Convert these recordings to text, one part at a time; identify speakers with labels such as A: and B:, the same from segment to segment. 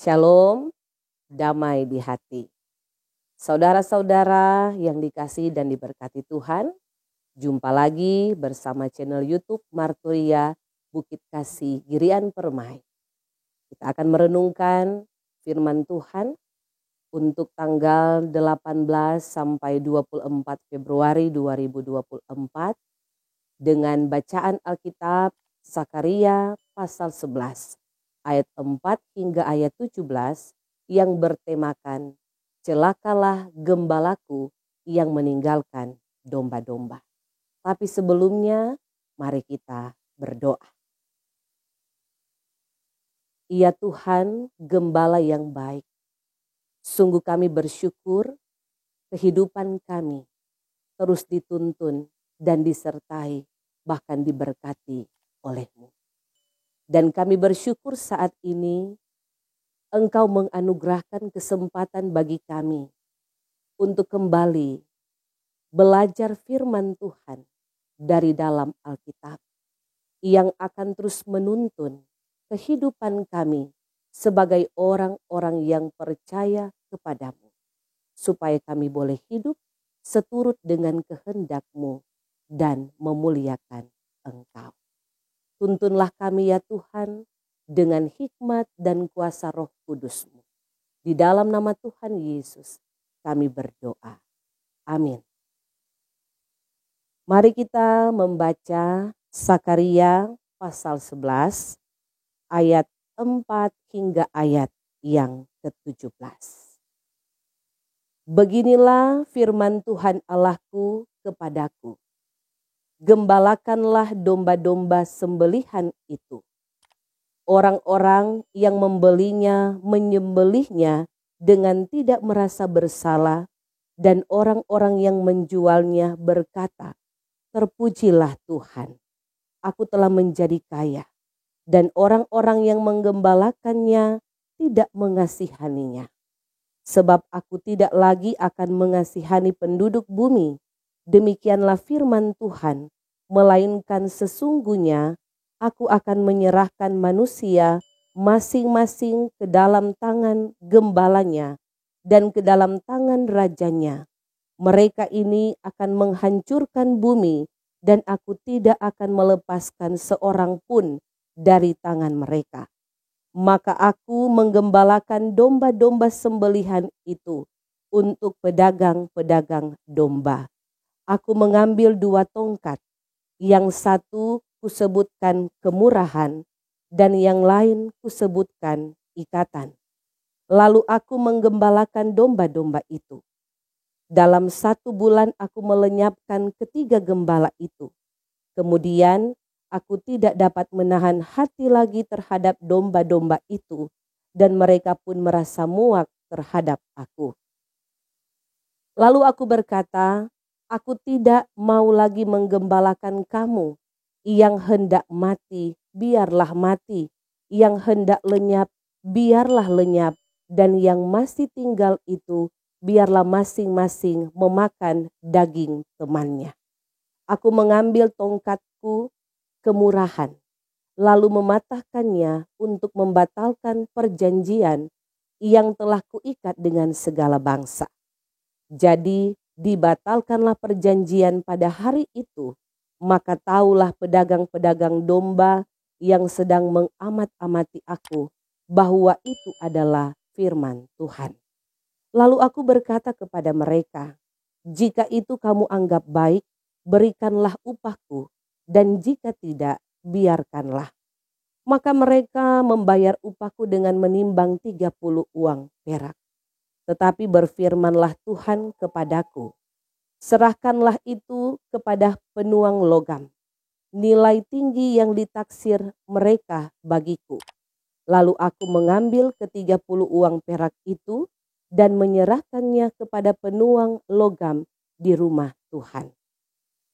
A: Shalom, damai di hati. Saudara-saudara yang dikasihi dan diberkati Tuhan, jumpa lagi bersama channel YouTube Marturia Bukit Kasih Girian Permai. Kita akan merenungkan firman Tuhan untuk tanggal 18 sampai 24 Februari 2024 dengan bacaan Alkitab Sakaria pasal 11. Ayat 4 hingga ayat 17 yang bertemakan celakalah gembalaku yang meninggalkan domba-domba. Tapi sebelumnya mari kita berdoa. Ya Tuhan, gembala yang baik, sungguh kami bersyukur kehidupan kami terus dituntun dan disertai bahkan diberkati oleh-Mu. Dan kami bersyukur saat ini Engkau menganugerahkan kesempatan bagi kami untuk kembali belajar firman Tuhan dari dalam Alkitab yang akan terus menuntun kehidupan kami sebagai orang-orang yang percaya kepadamu, supaya kami boleh hidup seturut dengan kehendak-Mu dan memuliakan Engkau. Tuntunlah kami ya Tuhan dengan hikmat dan kuasa Roh Kudus-Mu. Di dalam nama Tuhan Yesus kami berdoa. Amin. Mari kita membaca Sakaria pasal 11 ayat 4 hingga ayat yang ke-17. Beginilah firman Tuhan Allahku kepadaku. Gembalakanlah domba-domba sembelihan itu. Orang-orang yang membelinya menyembelihnya dengan tidak merasa bersalah, dan orang-orang yang menjualnya berkata, terpujilah Tuhan, aku telah menjadi kaya. Dan orang-orang yang menggembalakannya tidak mengasihaninya. Sebab aku tidak lagi akan mengasihani penduduk bumi. Demikianlah firman Tuhan, melainkan sesungguhnya aku akan menyerahkan manusia masing-masing ke dalam tangan gembalanya dan ke dalam tangan rajanya. Mereka ini akan menghancurkan bumi dan aku tidak akan melepaskan seorang pun dari tangan mereka. Maka aku menggembalakan domba-domba sembelihan itu untuk pedagang-pedagang domba. Aku mengambil 2 tongkat, yang satu kusebutkan kemurahan dan yang lain kusebutkan ikatan. Lalu aku menggembalakan domba-domba itu. Dalam 1 bulan aku melenyapkan ketiga gembala itu. Kemudian aku tidak dapat menahan hati lagi terhadap domba-domba itu, dan mereka pun merasa muak terhadap aku. Lalu aku berkata, aku tidak mau lagi menggembalakan kamu. Yang hendak mati, biarlah mati. Yang hendak lenyap, biarlah lenyap. Dan yang masih tinggal itu, biarlah masing-masing memakan daging temannya. Aku mengambil tongkatku kemurahan, lalu mematahkannya untuk membatalkan perjanjian yang telah kuikat dengan segala bangsa. Jadi dibatalkanlah perjanjian pada hari itu, maka taulah pedagang-pedagang domba yang sedang mengamat-amati aku, bahwa itu adalah firman Tuhan. Lalu aku berkata kepada mereka, jika itu kamu anggap baik, berikanlah upahku, dan jika tidak, biarkanlah. Maka mereka membayar upahku dengan menimbang 30 uang perak. Tetapi berfirmanlah Tuhan kepadaku, serahkanlah itu kepada penuang logam, nilai tinggi yang ditaksir mereka bagiku. Lalu aku mengambil ke-30 uang perak itu dan menyerahkannya kepada penuang logam di rumah Tuhan.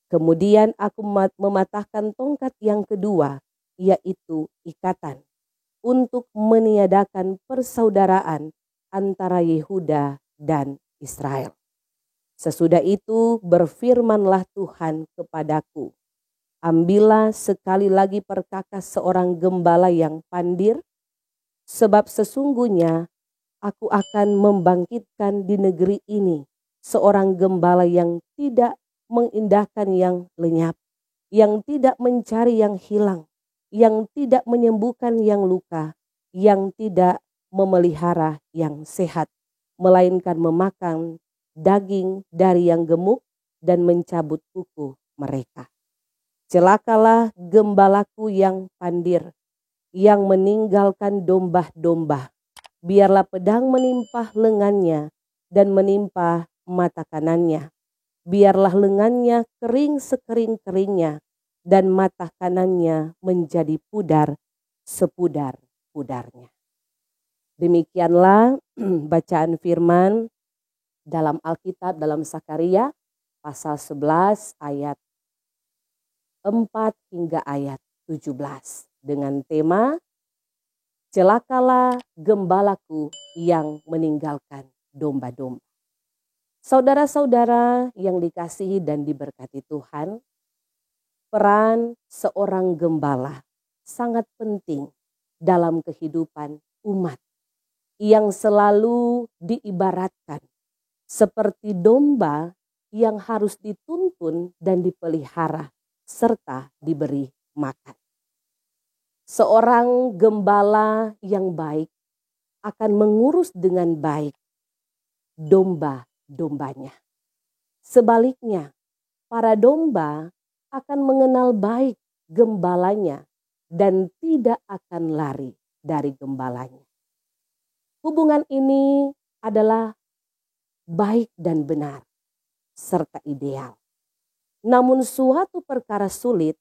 A: Kemudian aku mematahkan tongkat yang kedua, yaitu ikatan, untuk meniadakan persaudaraan antara Yehuda dan Israel. Sesudah itu berfirmanlah Tuhan kepadaku, ambillah sekali lagi perkakas seorang gembala yang pandir, Sebab sesungguhnya aku akan membangkitkan di negeri ini seorang gembala yang tidak mengindahkan yang lenyap, yang tidak mencari yang hilang, yang tidak menyembuhkan yang luka, yang tidak memelihara yang sehat, melainkan memakan daging dari yang gemuk dan mencabut kuku mereka. Celakalah gembalaku yang pandir, yang meninggalkan domba-domba. Biarlah pedang menimpa lengannya dan menimpa mata kanannya. Biarlah lengannya kering sekering-keringnya dan mata kanannya menjadi pudar sepudar-pudarnya. Demikianlah bacaan firman dalam Alkitab dalam Sakaria pasal 11 ayat 4 hingga ayat 17 dengan tema celakalah gembalaku yang meninggalkan domba-domba. Saudara-saudara yang dikasihi dan diberkati Tuhan, peran seorang gembala sangat penting dalam kehidupan umat yang selalu diibaratkan seperti domba yang harus dituntun dan dipelihara serta diberi makan. Seorang gembala yang baik akan mengurus dengan baik domba-dombanya. Sebaliknya, para domba akan mengenal baik gembalanya dan tidak akan lari dari gembalanya. Hubungan ini adalah baik dan benar serta ideal. Namun suatu perkara sulit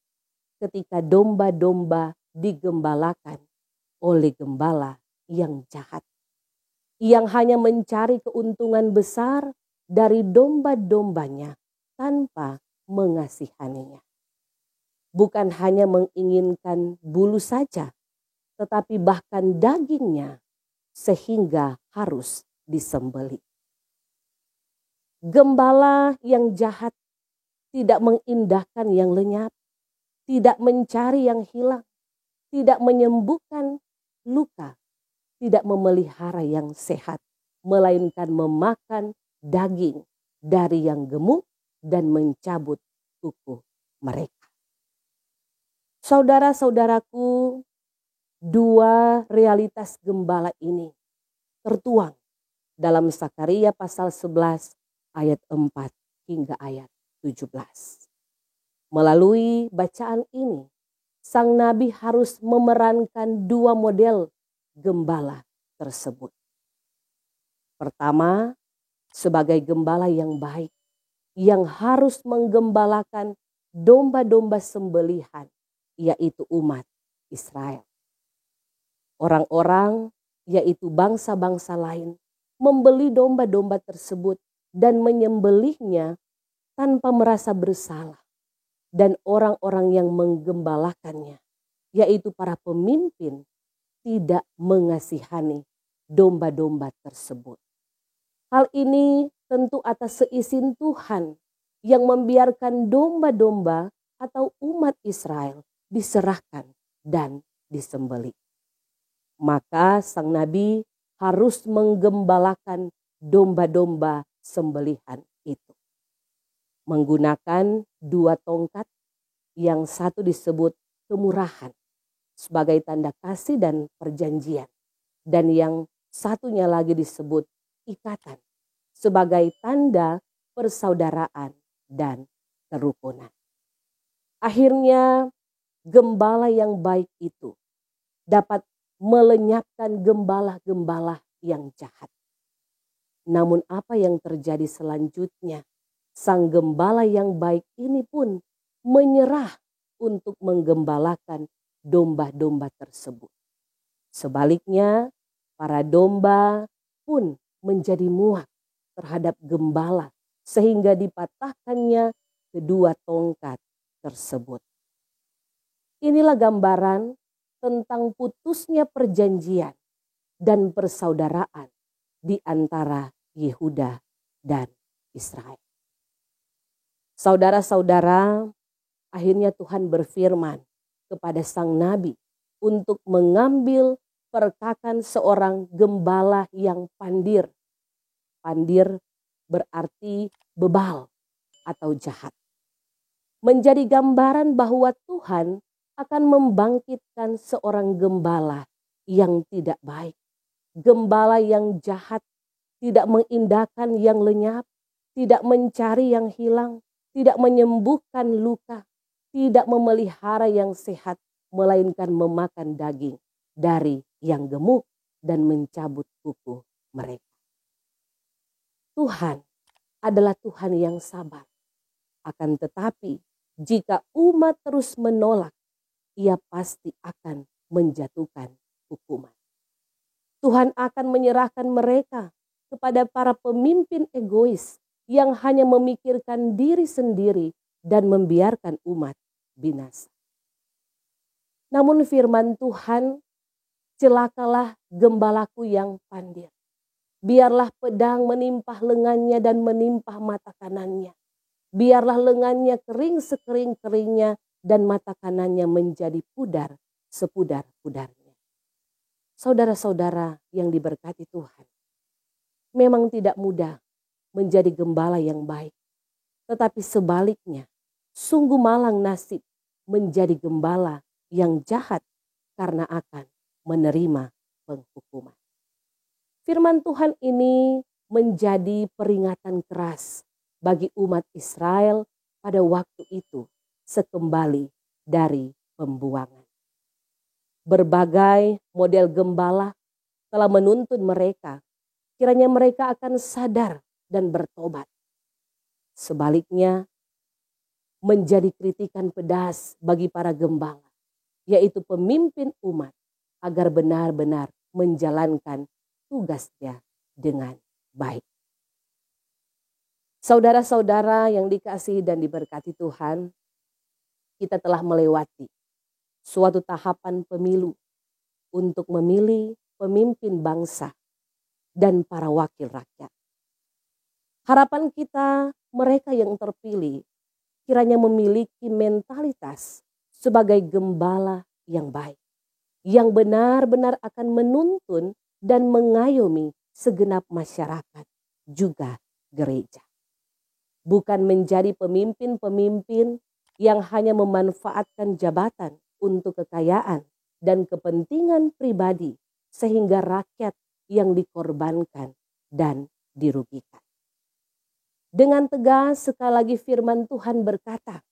A: ketika domba-domba digembalakan oleh gembala yang jahat, yang hanya mencari keuntungan besar dari domba-dombanya tanpa mengasihaninya. Bukan hanya menginginkan bulu saja, tetapi bahkan dagingnya sehingga harus disembelih. Gembala yang jahat tidak mengindahkan yang lenyap, tidak mencari yang hilang, tidak menyembuhkan luka, tidak memelihara yang sehat, melainkan memakan daging dari yang gemuk dan mencabut kuku mereka. Saudara-saudaraku, dua realitas gembala ini tertuang dalam Sakaria pasal 11 ayat 4 hingga ayat 17. Melalui bacaan ini, sang nabi harus memerankan dua model gembala tersebut. Pertama, sebagai gembala yang baik, yang harus menggembalakan domba-domba sembelihan, yaitu umat Israel. Orang-orang, yaitu bangsa-bangsa lain, membeli domba-domba tersebut dan menyembelihnya tanpa merasa bersalah. Dan orang-orang yang menggembalakannya, yaitu para pemimpin, tidak mengasihani domba-domba tersebut. Hal ini tentu atas seizin Tuhan yang membiarkan domba-domba atau umat Israel diserahkan dan disembelih. Maka sang nabi harus menggembalakan domba-domba sembelihan itu. Menggunakan dua tongkat, yang satu disebut kemurahan sebagai tanda kasih dan perjanjian, dan yang satunya lagi disebut ikatan sebagai tanda persaudaraan dan kerukunan. Akhirnya gembala yang baik itu dapat melenyapkan gembala-gembala yang jahat. Namun apa yang terjadi selanjutnya? Sang gembala yang baik ini pun menyerah untuk menggembalakan domba-domba tersebut. Sebaliknya, para domba pun menjadi muak terhadap gembala sehingga dipatahkannya kedua tongkat tersebut. Inilah gambaran tentang putusnya perjanjian dan persaudaraan di antara Yehuda dan Israel. Saudara-saudara, akhirnya Tuhan berfirman kepada sang nabi untuk mengambil perkakan seorang gembala yang pandir. Pandir berarti bebal atau jahat. Menjadi gambaran bahwa Tuhan akan membangkitkan seorang gembala yang tidak baik. Gembala yang jahat, tidak mengindahkan yang lenyap, tidak mencari yang hilang, tidak menyembuhkan luka, tidak memelihara yang sehat, melainkan memakan daging dari yang gemuk dan mencabut kuku mereka. Tuhan adalah Tuhan yang sabar. Akan tetapi, jika umat terus menolak, ia pasti akan menjatuhkan hukuman. Tuhan akan menyerahkan mereka kepada para pemimpin egois yang hanya memikirkan diri sendiri dan membiarkan umat binasa. Namun firman Tuhan, celakalah gembalaku yang pandir. Biarlah pedang menimpah lengannya dan menimpah mata kanannya. Biarlah lengannya kering sekering-keringnya dan mata kanannya menjadi pudar sepudar-pudarnya. Saudara-saudara yang diberkati Tuhan, memang tidak mudah menjadi gembala yang baik. Tetapi sebaliknya, sungguh malang nasib menjadi gembala yang jahat karena akan menerima penghukuman. Firman Tuhan ini menjadi peringatan keras bagi umat Israel pada waktu itu sekembali dari pembuangan. Berbagai model gembala telah menuntun mereka, kiranya mereka akan sadar dan bertobat. Sebaliknya, menjadi kritikan pedas bagi para gembala, yaitu pemimpin umat, agar benar-benar menjalankan tugasnya dengan baik. Saudara-saudara yang dikasihi dan diberkati Tuhan, kita telah melewati suatu tahapan pemilu untuk memilih pemimpin bangsa dan para wakil rakyat. Harapan kita, mereka yang terpilih kiranya memiliki mentalitas sebagai gembala yang baik, yang benar-benar akan menuntun dan mengayomi segenap masyarakat, juga gereja. Bukan menjadi pemimpin-pemimpin yang hanya memanfaatkan jabatan untuk kekayaan dan kepentingan pribadi sehingga rakyat yang dikorbankan dan dirugikan. Dengan tegas sekali lagi firman Tuhan berkata,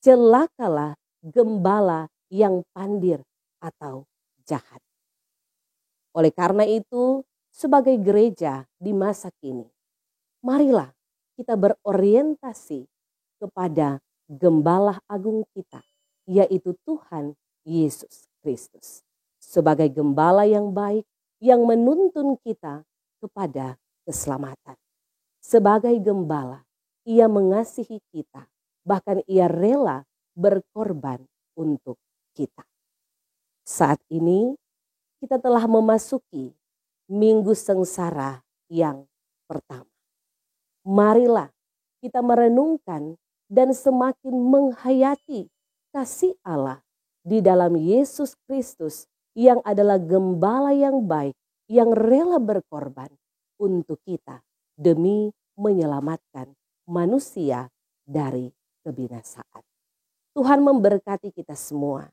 A: celakalah gembala yang pandir atau jahat. Oleh karena itu, sebagai gereja di masa kini, marilah kita berorientasi kepada gembala agung kita, yaitu Tuhan Yesus Kristus. Sebagai gembala yang baik yang menuntun kita kepada keselamatan. Sebagai gembala, ia mengasihi kita, bahkan ia rela berkorban untuk kita. Saat ini kita telah memasuki minggu sengsara yang pertama. Marilah kita merenungkan dan semakin menghayati kasih Allah di dalam Yesus Kristus yang adalah gembala yang baik, yang rela berkorban untuk kita demi menyelamatkan manusia dari kebinasaan. Tuhan memberkati kita semua.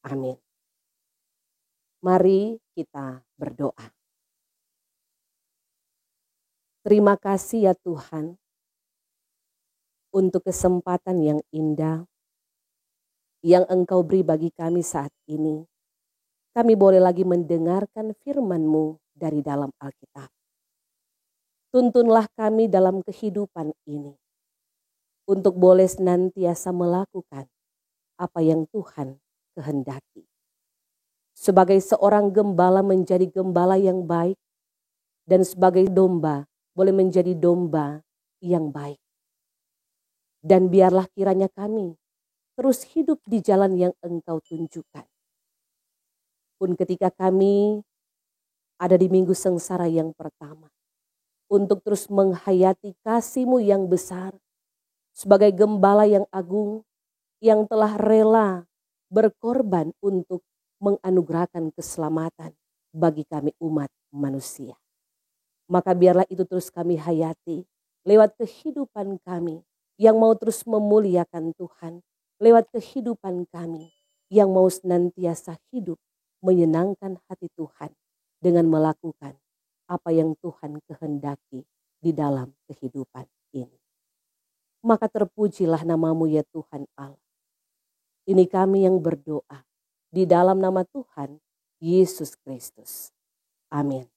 A: Amin. Mari kita berdoa. Terima kasih ya Tuhan untuk kesempatan yang indah yang Engkau beri bagi kami saat ini. Kami boleh lagi mendengarkan firman-Mu dari dalam Alkitab. Tuntunlah kami dalam kehidupan ini untuk boleh senantiasa melakukan apa yang Tuhan kehendaki. Sebagai seorang gembala menjadi gembala yang baik, dan sebagai domba boleh menjadi domba yang baik. Dan biarlah kiranya kami terus hidup di jalan yang Engkau tunjukkan. Pun ketika kami ada di minggu sengsara yang pertama, untuk terus menghayati kasih-Mu yang besar, sebagai gembala yang agung, yang telah rela berkorban untuk menganugerahkan keselamatan bagi kami umat manusia. Maka biarlah itu terus kami hayati lewat kehidupan kami yang mau terus memuliakan Tuhan, lewat kehidupan kami yang mau senantiasa hidup menyenangkan hati Tuhan dengan melakukan apa yang Tuhan kehendaki di dalam kehidupan ini. Maka terpujilah namamu ya Tuhan Allah. Ini kami yang berdoa di dalam nama Tuhan Yesus Kristus. Amin.